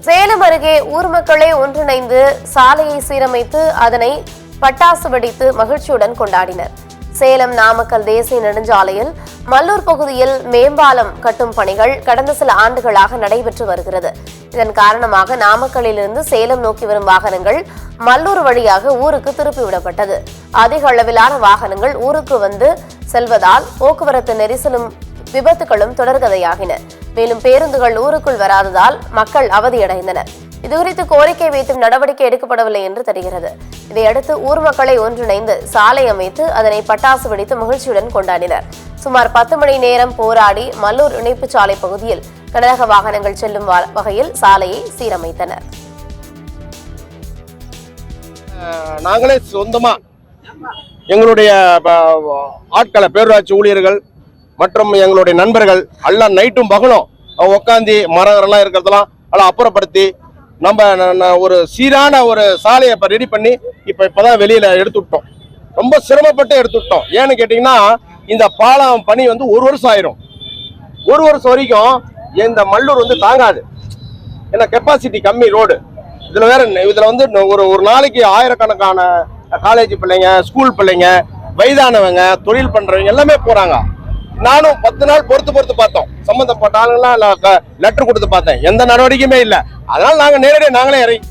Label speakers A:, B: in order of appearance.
A: சேலம் அருகே ஊர் மக்களே ஒன்றிணைந்து சாலையை சீரமைத்து அதனை பட்டாசு வெடித்து மகிழ்ச்சியுடன் கொண்டாடினர். சேலம் நாமக்கல் தேசிய நெடுஞ்சாலையில் மல்லூர் பகுதியில் மேம்பாலம் கட்டும் பணிகள் கடந்த சில ஆண்டுகளாக நடைபெற்று வருகிறது. இதன் காரணமாக நாமக்கல்லிலிருந்து சேலம் நோக்கி வரும் வாகனங்கள் மல்லூர் வழியாக ஊருக்கு திருப்பிவிடப்பட்டது. அதிக அளவிலான வாகனங்கள் ஊருக்கு வந்து செல்வதால் போக்குவரத்து நெரிசலும் விபத்துகளும் தொடர்கதையாகின. மேலும் பேருந்துகள் ஊருக்குள் வராததால் மக்கள் அவதியடைந்தனர். இதுகுறித்து கோரிக்கை வைத்தும் நடவடிக்கை எடுக்கப்படவில்லை என்று தெரிகிறது. இதையடுத்து ஊர் மக்களை ஒன்றிணைந்து சாலை அமைத்து அதனை பட்டாசு வெடித்து மகிழ்ச்சியுடன் கொண்டாடினர். சுமார் 10 மணி நேரம் போராடி மல்லூர் இணைப்பு சாலை பகுதியில் கனரக வாகனங்கள் செல்லும் வகையில் சாலையை சீரமைத்தனர்.
B: நாங்களே சொந்தமா எங்களுடைய ஆட்களை பேரூராட்சி ஊழியர்கள் மற்றும் எங்களுடைய நண்பர்கள் எல்லாம் நைட்டும் பகலும் உட்காந்து மரங்கள்லாம் இருக்கிறதெல்லாம் எல்லாம் அப்புறப்படுத்தி நம்ம ஒரு சீரான ஒரு சாலையை இப்போ ரெடி பண்ணி இப்போதான் வெளியில எடுத்துட்டோம். ரொம்ப சிரமப்பட்டு எடுத்துட்டோம். ஏன்னு கேட்டிங்கன்னா இந்த பாலம் பணி வந்து 1 வருஷம் ஆயிரும். 1 வருஷம் வரைக்கும் இந்த மல்லூர் வந்து தாங்காது. ஏன்னா கெப்பாசிட்டி கம்மி ரோடு. இதுல வந்து ஒரு நாளைக்கு ஆயிரக்கணக்கான காலேஜ் பிள்ளைங்க, ஸ்கூல் பிள்ளைங்க, வயதானவங்க, தொழில் பண்றவங்க எல்லாமே போறாங்க. நானும் 10 நாள் பொறுத்து பார்த்தோம். சம்பந்தப்பட்ட ஆளுங்கெல்லாம் லெட்டர் கொடுத்து பார்த்தேன். எந்த நடவடிக்கையுமே இல்லை. அதனால நாங்க நேரடியாக நாங்களே இறங்கி